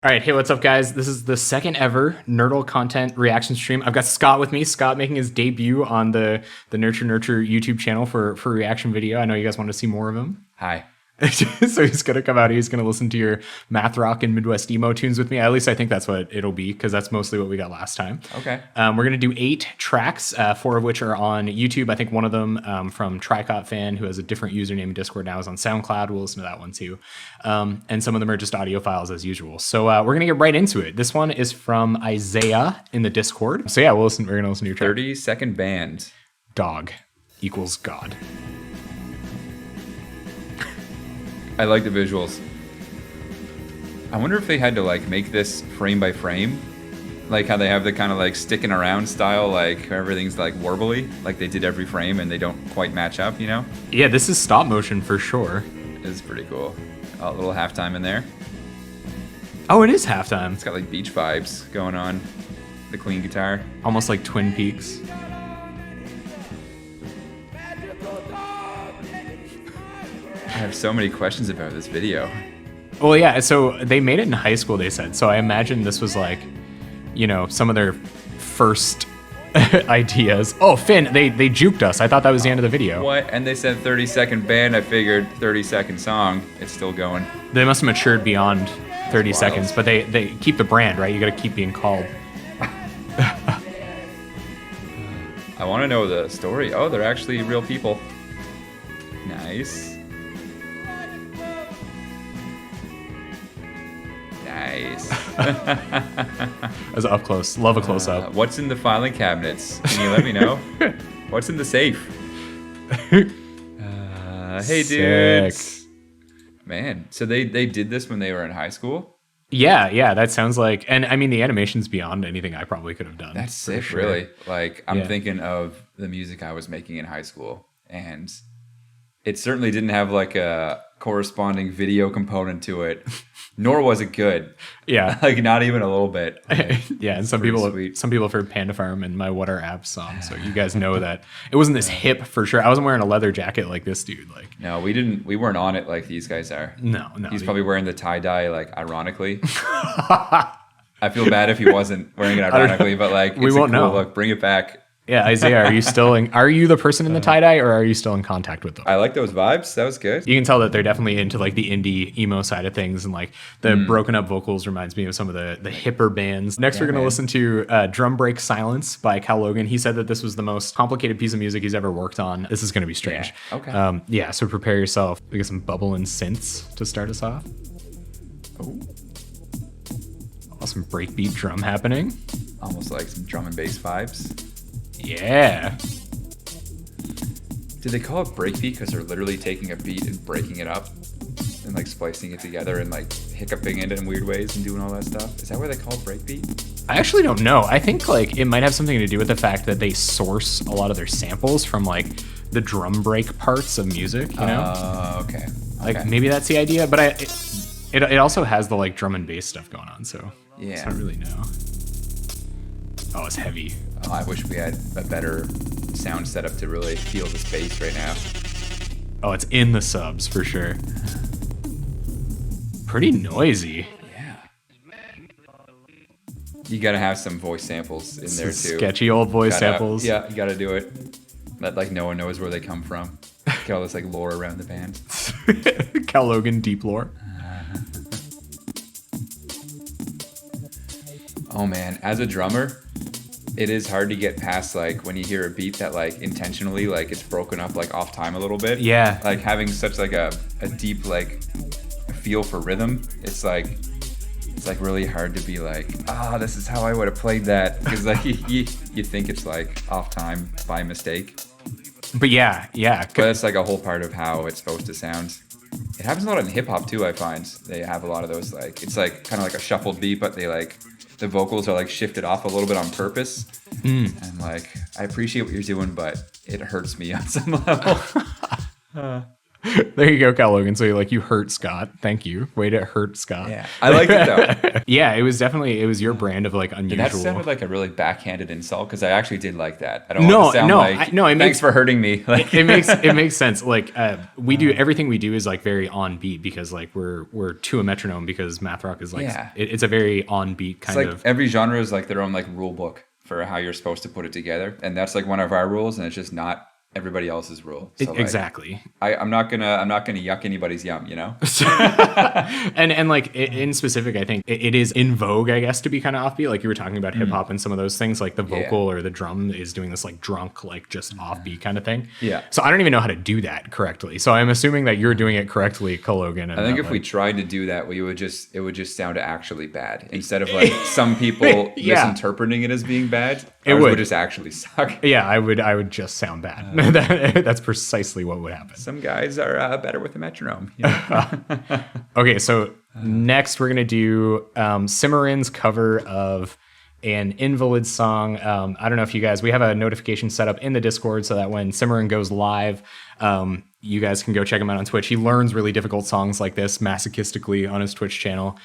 All right, hey, what's up, guys? This is the second ever Nerdle content reaction stream. I've got Scott with me. Scott making his debut on the Nurture YouTube channel for reaction video. I know you guys want to see more of him. Hi. So he's going to come out. He's going to listen to your math rock and Midwest emo tunes with me. At least I think that's what it'll be, because that's mostly what we got last time. Okay. We're going to do 8 tracks, 4 of which are on YouTube. I think one of them from Tricot Fan, who has a different username in Discord now, is on SoundCloud. We'll listen to that one too. And some of them are just audio files as usual. So we're going to get right into it. This one is from Isaiah in the Discord. So yeah, we're going to listen to your track. 30-second band. Dog equals God. I like the visuals. I wonder if they had to like make this frame by frame, like how they have the kind of like sticking around style, like everything's like warbly, like they did every frame and they don't quite match up, you know? Yeah, this is stop motion for sure. It's pretty cool. A little halftime in there. Oh, it is halftime. It's got like beach vibes going on. The clean guitar. Almost like Twin Peaks. I have so many questions about this video. Well, yeah, so they made it in high school, they said. So I imagine this was like, you know, some of their first ideas. Oh, Finn, they juked us. I thought that was the end of the video. What? And they said 30-second band. I figured 30-second song. It's still going. They must have matured beyond 30 seconds, but they keep the brand, right? You got to keep being called. I want to know the story. Oh, they're actually real people. Nice. Nice. As up close. Love a close up. What's in the filing cabinets? Can you let me know? What's in the safe? Hey, dudes. Man, so they did this when they were in high school? Yeah, that sounds like, and I mean, the animation's beyond anything I probably could have done. That's sick, sure. Really. Like, I'm thinking of the music I was making in high school, and it certainly didn't have like a corresponding video component to it, nor was it good. Yeah. Like, not even a little bit. Yeah, and some people have heard Panda Farm and My What Are Apps song, so you guys know that it wasn't this hip for sure. I wasn't wearing a leather jacket like this dude. Like, no, we weren't on it like these guys are. No. He's probably wearing the tie-dye, like, ironically. I feel bad if he wasn't wearing it ironically, but like, it's we won't know. Look, bring it back. Yeah, Isaiah, are you the person in the tie-dye, or are you still in contact with them? I like those vibes. That was good. You can tell that they're definitely into like the indie emo side of things, and like the broken up vocals reminds me of some of the hipper bands. Next, we're going to listen to Drum Break Silence by Cal Logan. He said that this was the most complicated piece of music he's ever worked on. This is going to be strange. Yeah. Okay. Yeah, so prepare yourself. We got some bubbling synths to start us off. Oh. Awesome breakbeat drum happening. Almost like some drum and bass vibes. Yeah. Did they call it breakbeat because they're literally taking a beat and breaking it up and like splicing it together and like hiccuping it in weird ways and doing all that stuff? Is that where they call it breakbeat? I actually don't know. I think like it might have something to do with the fact that they source a lot of their samples from like the drum break parts of music, you know? Oh, okay. Like maybe that's the idea, but it also has the like drum and bass stuff going on, so yeah. I don't really know. Oh, it's heavy. Oh, I wish we had a better sound setup to really feel the space right now. Oh, it's in the subs for sure. Pretty noisy. Yeah. You gotta have some voice samples in there too. Sketchy old voice samples. Yeah, you gotta do it. That like no one knows where they come from. Get all this like lore around the band. Cal Logan deep lore. Oh man, as a drummer, it is hard to get past like when you hear a beat that like intentionally like it's broken up like off time a little bit. Yeah. Like having such like a deep like feel for rhythm. It's like really hard to be like, this is how I would have played that, because like you think it's like off time by mistake. But yeah. But that's like a whole part of how it's supposed to sound. It happens a lot in hip hop too, I find. They have a lot of those like, it's like kind of like a shuffled beat, but they like, the vocals are like shifted off a little bit on purpose. And like, I appreciate what you're doing, but it hurts me on some level. There you go, Cal Logan. So you hurt Scott. Thank you. Way to hurt Scott. Yeah, I liked it though. Yeah, it was your brand of like unusual. That sounded like a really backhanded insult because I actually did like that. I don't want to sound like thanks for hurting me. Like it makes sense. Like we do everything we do is like very on beat because like we're to a metronome because math rock is like it's a very on beat kind it's of. Every genre is like their own like rule book for how you're supposed to put it together, and that's like one of our rules, and it's just not everybody else's rule. So exactly. I'm not gonna yuck anybody's yum, you know. and like in specific, I think it is in vogue, I guess, to be kind of offbeat. Like you were talking about hip hop and some of those things. Like the vocal or the drum is doing this like drunk, like just offbeat kind of thing. Yeah. So I don't even know how to do that correctly. So I'm assuming that you're doing it correctly, Logan. I think if we tried to do that, it would just sound actually bad instead of like some people misinterpreting it as being bad. It would just actually suck. Yeah, I would just sound bad. That's precisely what would happen. Some guys are better with a metronome. You know? Okay, so next we're going to do Cimarron's cover of an Invalid song. I don't know if you guys, we have a notification set up in the Discord so that when Cimarron goes live, you guys can go check him out on Twitch. He learns really difficult songs like this masochistically on his Twitch channel.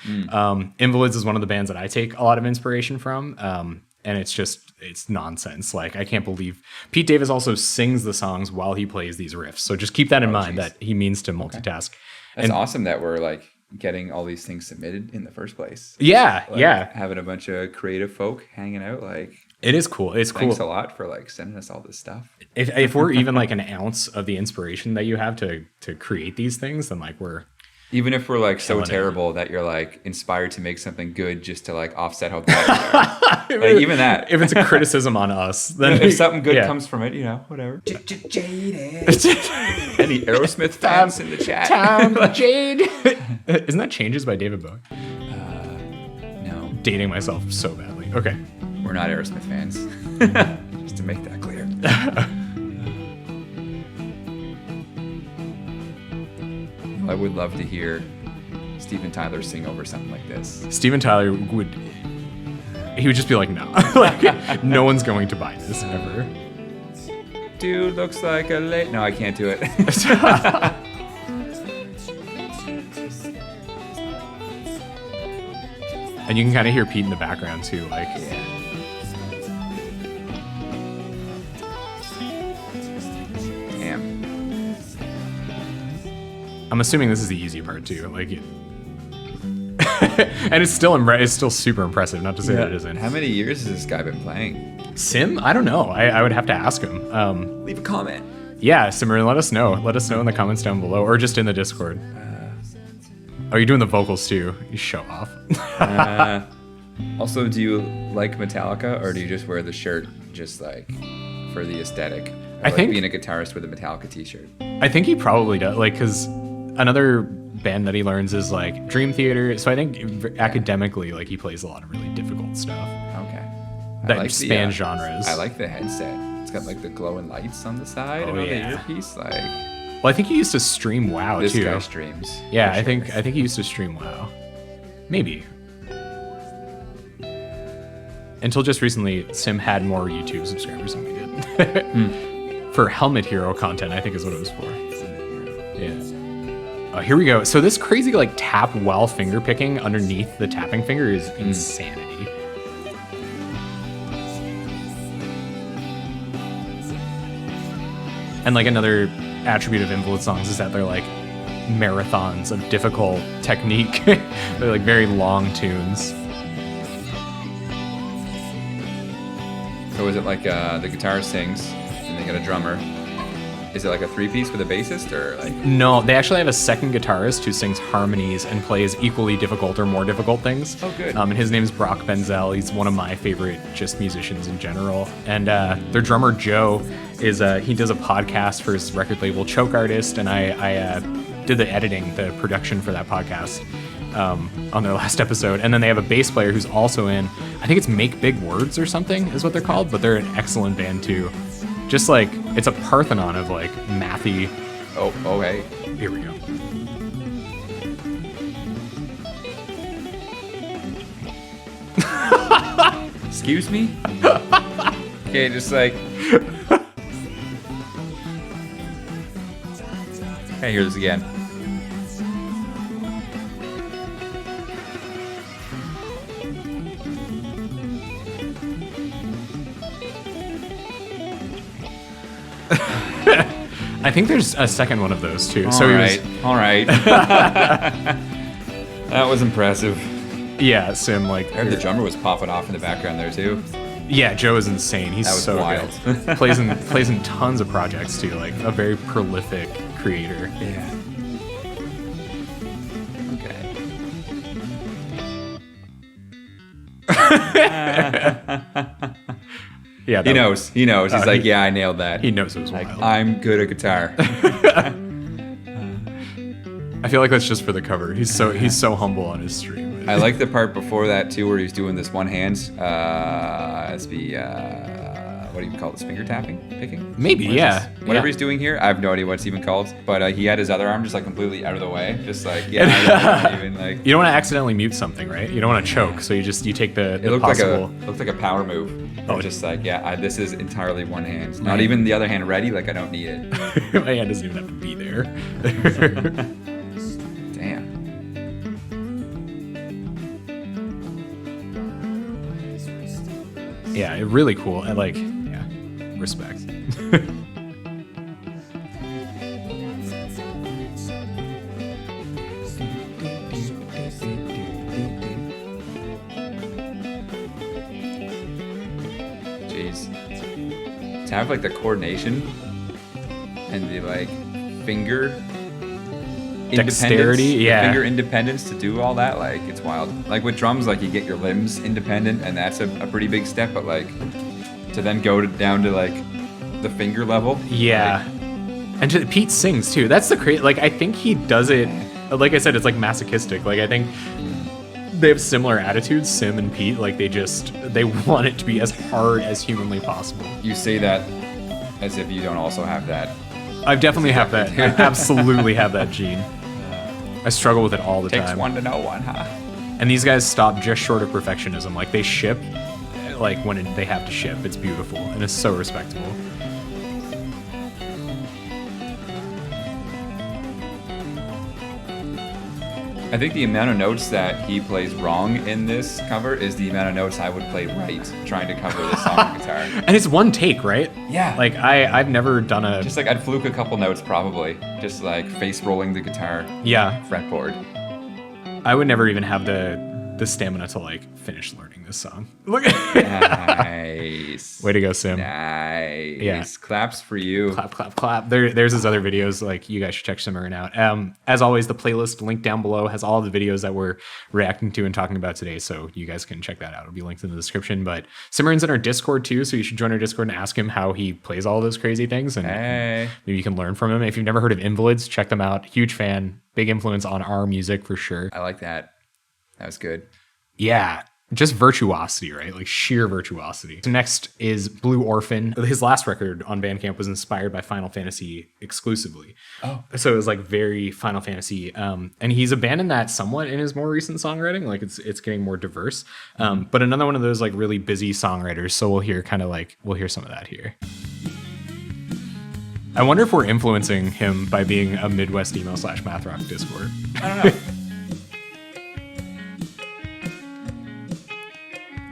Invalids is one of the bands that I take a lot of inspiration from. And it's nonsense. Like, I can't believe Pete Davis also sings the songs while he plays these riffs. So just keep that in mind that he means to multitask. That's awesome that we're like getting all these things submitted in the first place. Yeah, like, having a bunch of creative folk hanging out. Like, it is cool. It's thanks a lot for like sending us all this stuff. If we're even like an ounce of the inspiration that you have to create these things, then like we're. Even if we're like so terrible that you're like inspired to make something good just to like offset how bad we are. Like even that. If it's a criticism on us, then if something good comes from it, you know, whatever. Jaded. Any Aerosmith fans in the chat? Tom Jade. Isn't that Changes by David Bowie? No. Dating myself so badly. Okay. We're not Aerosmith fans. Just to make that clear. I would love to hear Steven Tyler sing over something like this. Steven Tyler would just be like, no. Like, no one's going to buy this ever. Dude looks like a late... No, I can't do it. And you can kind of hear Pete in the background too, like... Damn. I'm assuming this is the easy part too, like, and it's still super impressive. Not to say that it isn't. How many years has this guy been playing? Sim? I don't know. I would have to ask him. Leave a comment. Yeah, Simran, let us know. Let us know in the comments down below, or just in the Discord. Oh, you're doing the vocals too. You show off. Also, do you like Metallica, or do you just wear the shirt just like for the aesthetic? Or, I think being a guitarist with a Metallica t-shirt. I think he probably does, like, because another band that he learns is like Dream Theater. So I think academically, like, he plays a lot of really difficult stuff. Okay. That like spans genres. I like the headset. It's got like the glowing lights on the side. Oh, the earpiece. Like, well, I think he used to stream WoW too. This guy streams. Yeah, I think he used to stream WoW. Maybe. Until just recently, Sim had more YouTube subscribers than we did. For Helmet Hero content, I think is what it was for. Yeah. Oh, here we go. So this crazy like tap while finger picking underneath the tapping finger is insanity. And like another attribute of Invalid songs is that they're like marathons of difficult technique. They're like very long tunes. So is it like the guitar sings and they got a drummer? Is it like a three-piece with a bassist, or like? No, they actually have a second guitarist who sings harmonies and plays equally difficult or more difficult things. Oh, good. And his name is Brock Benzel. He's one of my favorite just musicians in general. And their drummer Joe is he does a podcast for his record label Choke Artist, and I did the editing, the production for that podcast on their last episode. And then they have a bass player who's also in, I think it's Make Big Words or something is what they're called, but they're an excellent band too. Just like, it's a Parthenon of like mathy. Oh, okay. Here we go. Excuse me? Okay, just like. Okay, hear this again. I think there's a second one of those too. All right. That was impressive. Yeah, Sim, like... I heard the drummer was popping off in the background there too. Yeah, Joe is insane. He's That was so wild. good. plays in tons of projects too, like a very prolific creator. Yeah. Okay. Yeah, He knows. He's like, he- yeah, I nailed that. He knows it was Like, wild. I'm good at guitar. I feel like that's just for the cover. He's so humble on his stream. I like the part before that too, where he's doing this one hand. What do you call this? Finger tapping, picking? Maybe, What is yeah. this? Whatever Yeah. he's doing here, I have no idea what it's even called. But he had his other arm just like completely out of the way, just like I don't even like. You don't want to accidentally mute something, right? You don't want to choke, so you take the It looked possible. like a power move. Oh. Just like this is entirely one hand. Not even the other hand ready. Like I don't need it. My hand doesn't even have to be there. Damn. Yeah, really cool. I like, respect. Jeez. To have like the coordination and the like finger Dexterity, independence, yeah. the finger independence to do all that, like it's wild. Like with drums, like you get your limbs independent, and that's a pretty big step. But like to then go down to like the finger level, Yeah. And Pete sings too. That's the like I think he does it, like I said, it's like masochistic. Like I think they have similar attitudes, Sim and Pete. Like they want it to be as hard as humanly possible. you say that as if you don't also have that. I definitely have that. I absolutely have that gene. I struggle with it all the Takes time. one to know one, huh? And these guys stop just short of perfectionism. Like they ship, like when they have to ship. It's beautiful and it's so respectable. I think the amount of notes that he plays wrong in this cover is the amount of notes I would play right trying to cover this song on guitar. And it's one take, right? Yeah. Like I've never done a Just like I'd fluke a couple notes probably, just like face rolling the guitar yeah. fretboard. I would never even have the stamina to like finish learning this song. Look, Nice. way to go, Sim. Nice. Yeah. Claps for you. Clap, clap, clap. There's his other videos. Like you guys should check Simmerin out. As always, the playlist link down below has all the videos that we're reacting to and talking about today, so you guys can check that out. It'll be linked in the description. But Simmerin's in our Discord too, so you should join our Discord and ask him how he plays all those crazy things, and Hey. maybe you can learn from him. If you've never heard of Invalids, check them out. Huge fan, big influence on our music for sure. I like that. That was good. Yeah, just virtuosity, right? Like sheer virtuosity. So next is Blue Orphan. His last record on Bandcamp was inspired by Final Fantasy exclusively. Oh. So it was like very Final Fantasy. And he's abandoned that somewhat in his more recent songwriting. Like it's getting more diverse. But another one of those like really busy songwriters. So we'll hear some of that here. I wonder if we're influencing him by being a Midwest Emo / math rock Discord. I don't know.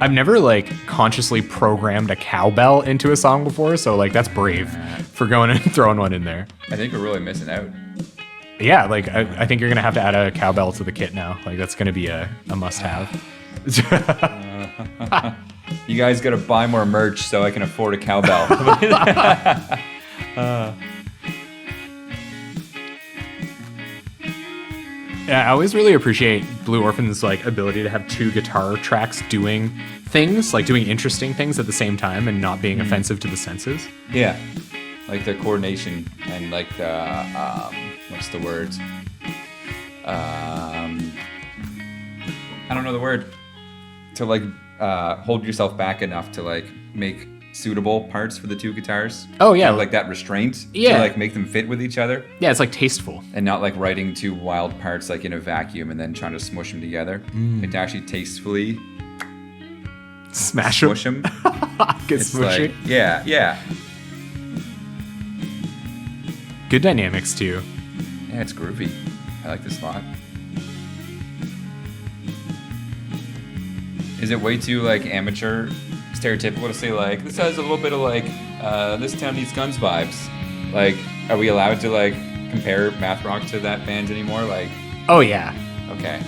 I've never like consciously programmed a cowbell into a song before, so like that's brave for going and throwing one in there. I think we're really missing out. Yeah, like I think you're gonna have to add a cowbell to the kit now. Like that's gonna be a must-have. You guys gotta buy more merch so I can afford a cowbell. Yeah, I always really appreciate Blue Orphan's like ability to have two guitar tracks doing things, like doing interesting things at the same time and not being offensive to the senses. Yeah. Like their coordination and like the, what's the word? I don't know the word. To like hold yourself back enough to like make suitable parts for the two guitars. Oh, yeah. Kind of like that restraint Yeah. to like make them fit with each other. Yeah, it's like tasteful. And not like writing two wild parts like in a vacuum and then trying to smush them together. Like to actually tastefully Smash them. smush them. Get It's smushy. like, yeah. Good dynamics too. Yeah, it's groovy. I like this a lot. Is it way too like amateur, stereotypical to say like this has a little bit of like This Town Needs Guns vibes? Like, are we allowed to like compare math rock to that band anymore? Like, oh yeah, okay,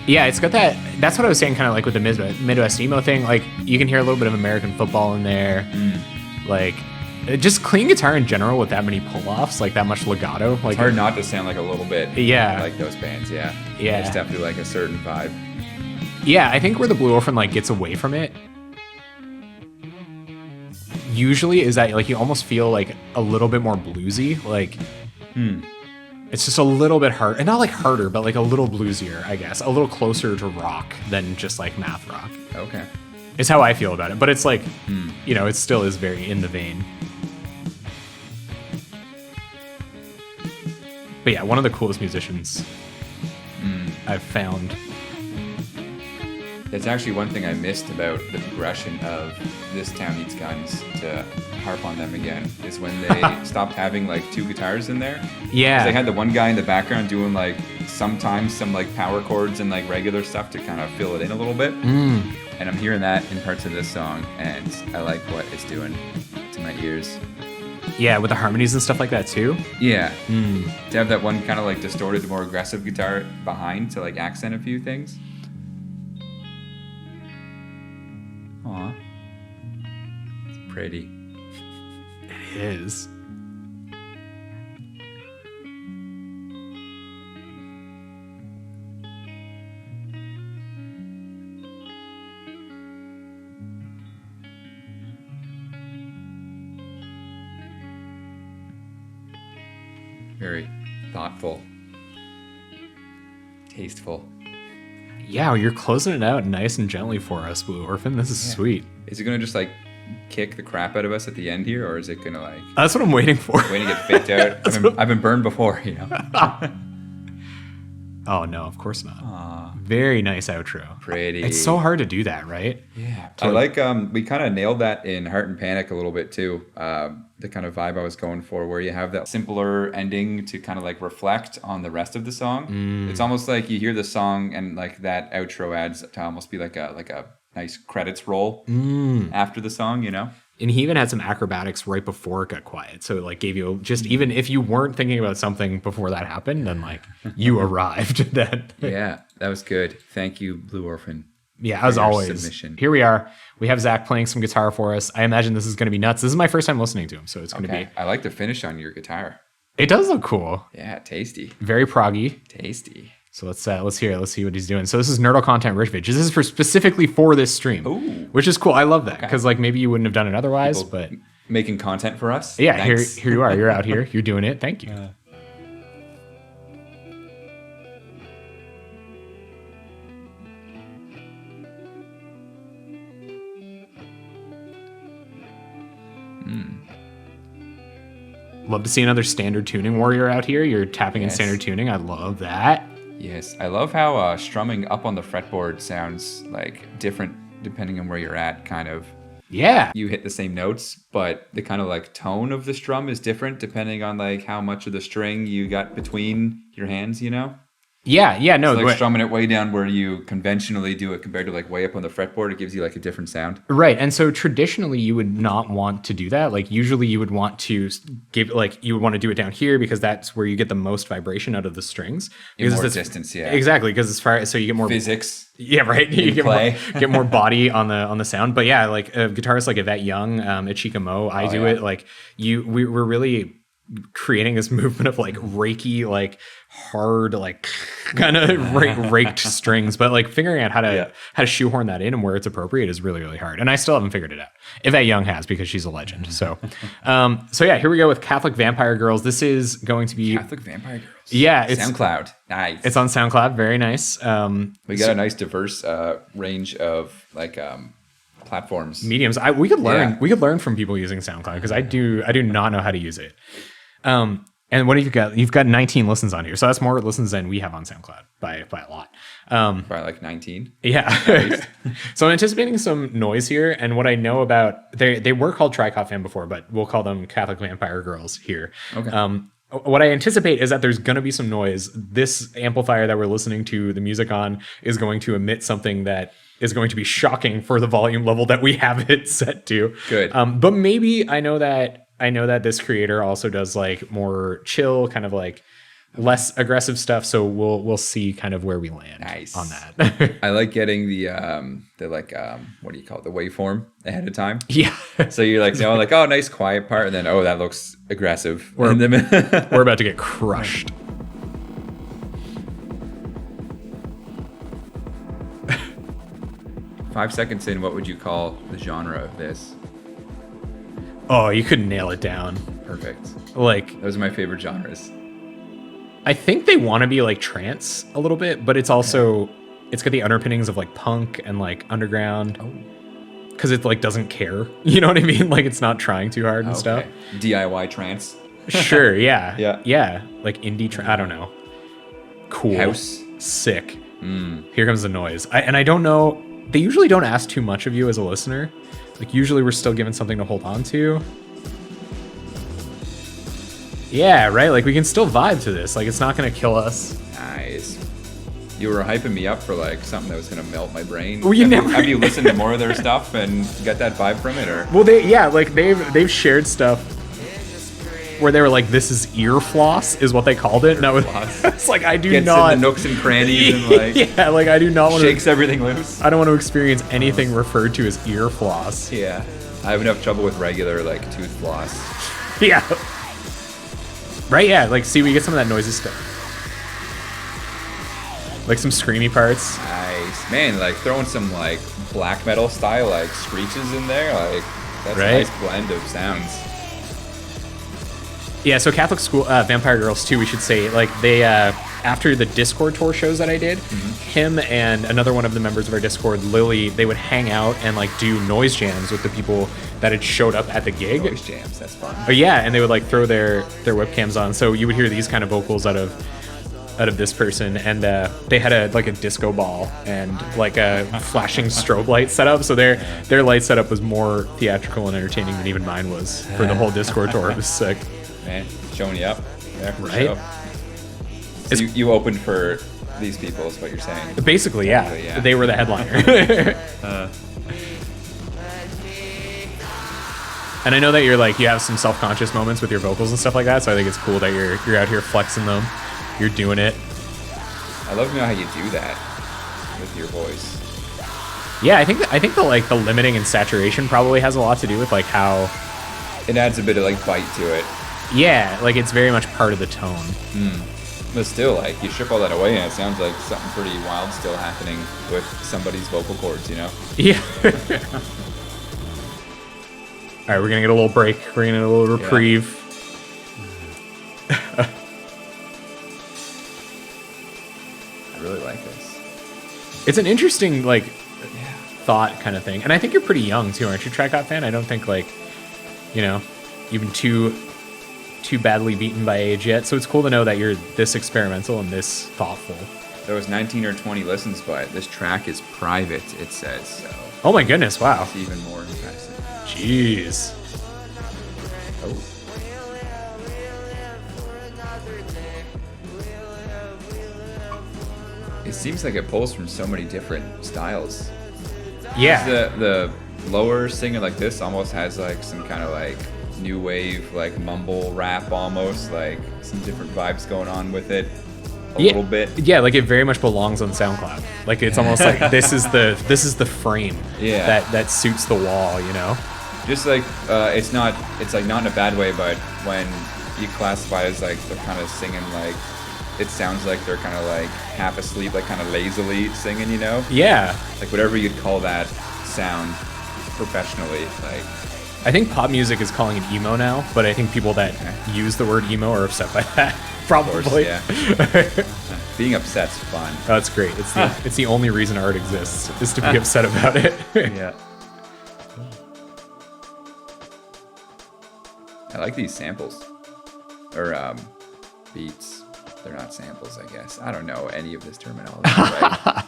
yeah, it's got that. That's what I was saying, kind of like with the Midwest emo thing. Like, you can hear a little bit of American football in there. Like, just clean guitar in general with that many pull-offs, like that much legato. Like, it's hard not to sound like a little bit. Yeah, like those bands. Yeah, yeah, it's definitely like a certain vibe. Yeah, I think where the Blue Orphan like gets away from it usually is that like you almost feel like a little bit more bluesy. Like, it's just a little bit hard, and not like harder, but like a little bluesier, I guess, a little closer to rock than just like math rock. Okay, is how I feel about it. But it's like, you know, it still is very in the vein. But yeah, one of the coolest musicians I've found. That's actually one thing I missed about the progression of This Town Needs Guns, to harp on them again, is when they stopped having like two guitars in there. Yeah. 'Cause they had the one guy in the background doing like sometimes some like power chords and like regular stuff to kind of fill it in a little bit. And I'm hearing that in parts of this song, and I like what it's doing to my ears. Yeah, with the harmonies and stuff like that too. Yeah. To have that one kind of like distorted, more aggressive guitar behind to like accent a few things. Aw. It's pretty. It is. Very thoughtful. Tasteful. Yeah, you're closing it out nice and gently for us, Blue Orphan. This is sweet. Is it gonna just like kick the crap out of us at the end here, or is it gonna like That's what I'm waiting for. waiting to get faked out? I've been burned before, you know. Oh no, of course not. Aw. Very nice outro. Pretty. It's so hard to do that, right? Yeah. I like we kind of nailed that in Heart and Panic a little bit too. The kind of vibe I was going for, where you have that simpler ending to kind of like reflect on the rest of the song. It's almost like you hear the song and like that outro adds to almost be like a nice credits roll after the song, you know? And he even had some acrobatics right before it got quiet. So it like gave you just, even if you weren't thinking about something before that happened, then like you arrived at that. Yeah, that was good. Thank you, Blue Orphan. Yeah, as always. Submission. Here we are. We have Zach playing some guitar for us. I imagine this is going to be nuts. This is my first time listening to him, so it's going to be. I like the finish on your guitar. It does look cool. Yeah, tasty. Very proggy. Tasty. So let's hear it. Let's see what he's doing. So this is Nerdle Content Richvich. This is specifically for this stream. Ooh. Which is cool. I love that, because like maybe you wouldn't have done it otherwise. People but making content for us. Yeah, Thanks. here you are. You're out here. You're doing it. Thank you. Love to see another standard tuning warrior out here. You're tapping in standard tuning. I love that. Yes, I love how strumming up on the fretboard sounds like different depending on where you're at, kind of. Yeah. You hit the same notes, but the kind of like tone of the strum is different depending on like how much of the string you got between your hands, you know? Yeah, no. It's like strumming it way down where you conventionally do it compared to like way up on the fretboard, it gives you like a different sound. Right, and so traditionally you would not want to do that. Like usually you would want to you would want to do it down here, because that's where you get the most vibration out of the strings. In more distance, yeah. Exactly, because so you get more physics. Yeah, right. You get more body on the sound. But yeah, like guitarists like Yvette Young, Achika Mo, I do it. Like we're really creating this movement of like reiki, like hard, like kind of raked strings, but like figuring out how to shoehorn that in and where it's appropriate is really, really hard. And I still haven't figured it out. Yvette Young has, because she's a legend. So yeah, here we go with Catholic Vampire Girls. This is going to be Catholic Vampire Girls. Yeah, it's SoundCloud. Nice. It's on SoundCloud. Very nice. We got a nice diverse range of like platforms, mediums. We could learn from people using SoundCloud, because I do not know how to use it. And what have you got? You've got 19 listens on here, so that's more listens than we have on SoundCloud by a lot. Probably like 19. Yeah. So I'm anticipating some noise here, and what I know about they were called Tricot Fan before, but we'll call them Catholic Vampire Girls here. Okay. what I anticipate is that there's going to be some noise. This amplifier that we're listening to the music on is going to emit something that is going to be shocking for the volume level that we have it set to. Good. But maybe I know that this creator also does like more chill, kind of like less aggressive stuff. So we'll see kind of where we land on that. I like getting the like what do you call it, the waveform ahead of time. Yeah. So you're like, oh, nice quiet part, and then that looks aggressive. We're about to get crushed. Five seconds in, what would you call the genre of this? Oh, you couldn't nail it down. Perfect. Like, those are my favorite genres. I think they want to be like trance a little bit, but it's also it's got the underpinnings of like punk and like underground. Oh. Because it like doesn't care. You know what I mean? Like it's not trying too hard and stuff. DIY trance. Sure, yeah. Yeah. Like indie I don't know. Cool. House. Sick. Here comes the noise. I don't know. They usually don't ask too much of you as a listener. Like usually we're still given something to hold on to. Yeah, right? Like we can still vibe to this. Like it's not going to kill us. Nice. You were hyping me up for like something that was going to melt my brain. Well, have you listened to more of their stuff and get that vibe from it, or? Well, they've shared stuff where they were like, "This is ear floss," is what they called it. And that was it's like I do Gets not in the nooks and crannies and like yeah, like I do not want to shakes everything loose. I don't want to experience anything referred to as ear floss. Yeah, I have enough trouble with regular like tooth floss. Yeah. Right, yeah, like, see, we get some of that noisy stuff. Like some screamy parts. Nice. Man, like, throwing some, like, black metal style, like, screeches in there, like, that's right? A nice blend of sounds. Yeah, so Catholic School, Vampire Girls, too, we should say, like, they, after the Discord tour shows that I did, him and another one of the members of our Discord, Lily, they would hang out and, like, do noise jams with the people that had showed up at the gig. Noise jams, that's fun. Oh, yeah, and they would, like, throw their webcams on, so you would hear these kind of vocals out of this person, and they had a disco ball and, like, a flashing strobe light setup, so their light setup was more theatrical and entertaining than even mine was for the whole Discord tour. It was sick. Man, showing you up. Yeah, right? So you opened for these people is what you're saying. Basically, yeah. They were the headliner. And I know that you have some self-conscious moments with your vocals and stuff like that, so I think it's cool that you're out here flexing them. You're doing it. I love to know how you do that with your voice. Yeah, I think the limiting and saturation probably has a lot to do with like how it adds a bit of like bite to it. Yeah, like it's very much part of the tone. But still, like, you strip all that away and it sounds like something pretty wild still happening with somebody's vocal cords, you know? Yeah. All right, we're going to get a little break. We're going to get a little reprieve. Yeah. I really like this. It's an interesting, like, thought kind of thing. And I think you're pretty young, too, aren't you, Tricot fan? I don't think, like, you've been too badly beaten by age yet, so it's cool to know that you're this experimental and this thoughtful. There was 19 or 20 listens, but this track is private, it says. So oh my goodness, wow. It's even more impressive. Jeez. Oh. It seems like it pulls from so many different styles. Yeah. The lower singer like this almost has like some kind of like new wave, like mumble rap almost, like some different vibes going on with it a little bit. Yeah, like it very much belongs on SoundCloud. Like it's almost like this is the frame that suits the wall, you know? Just like it's like not in a bad way, but when you classify it as like they're kind of singing like it sounds like they're kind of like half asleep, like kind of lazily singing, you know? Yeah. Like whatever you'd call that sound professionally, like I think pop music is calling it emo now, but I think people that use the word emo are upset by that. Probably. Course, yeah. Being upset's fun. Oh, that's great. It's the only reason art exists is to be upset about it. Yeah. I like these samples or beats. They're not samples, I guess. I don't know any of this terminology. Right?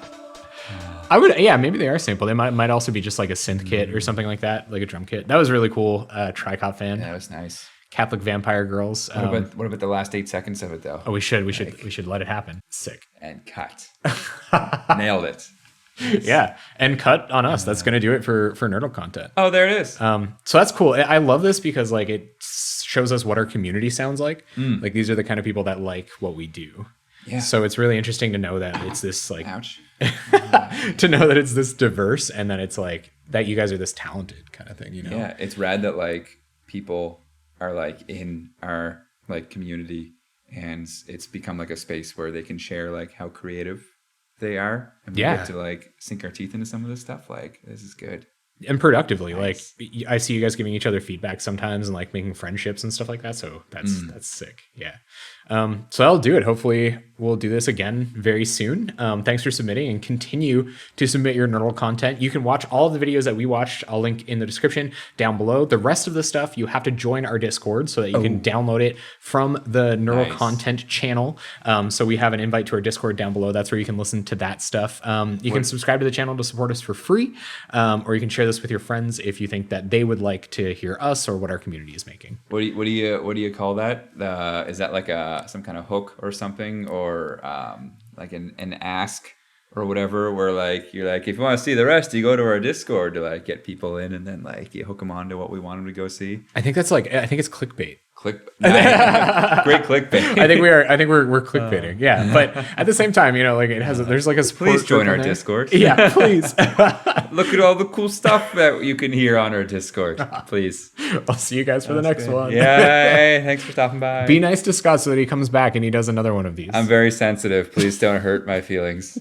I would, maybe they are sample. They might also be just like a synth kit or something like that, like a drum kit. That was really cool. Tricop fan. Yeah, that was nice. Catholic vampire girls. What about the last 8 seconds of it though? Oh, we should let it happen. Sick. And cut. Nailed it. Yeah, and cut on us. That's going to do it for Nerdle content. Oh, there it is. So that's cool. I love this because like it shows us what our community sounds like. Like these are the kind of people that like what we do. Yeah. So it's really interesting to know that it's this like, ouch, to know that it's this diverse and that it's like that you guys are this talented kind of thing. You know? Yeah, it's rad that like people are like in our like community, and it's become like a space where they can share like how creative they are, and we get to like sink our teeth into some of this stuff. Like this is good and productively. Nice. Like I see you guys giving each other feedback sometimes and like making friendships and stuff like that. So that's sick. Yeah. So I'll do it. Hopefully we'll do this again very soon. Thanks for submitting, and continue to submit your Nerdle content. You can watch all of the videos that we watched. I'll link in the description down below. The rest of the stuff, you have to join our Discord so that you can download it from the Nerdle content channel. So we have an invite to our Discord down below. That's where you can listen to that stuff. You can subscribe to the channel to support us for free, or you can share this with your friends if you think that they would like to hear us or what our community is making. What do you call that? Is that like some kind of hook or something, or like an ask or whatever, where like you're like, if you want to see the rest, you go to our Discord to like get people in, and then like you hook them on to what we want them to go see. I think it's clickbait. Nice. Great clickbait. I think we're clickbaiting. Yeah, but at the same time, you know, like it has there's like a support. Please join our Discord. Yeah, please. Look at all the cool stuff that you can hear on our Discord. Please. I'll see you guys for the next one. Yeah, thanks for stopping by. Be nice to Scott so that he comes back and he does another one of these. I'm very sensitive. Please don't hurt my feelings.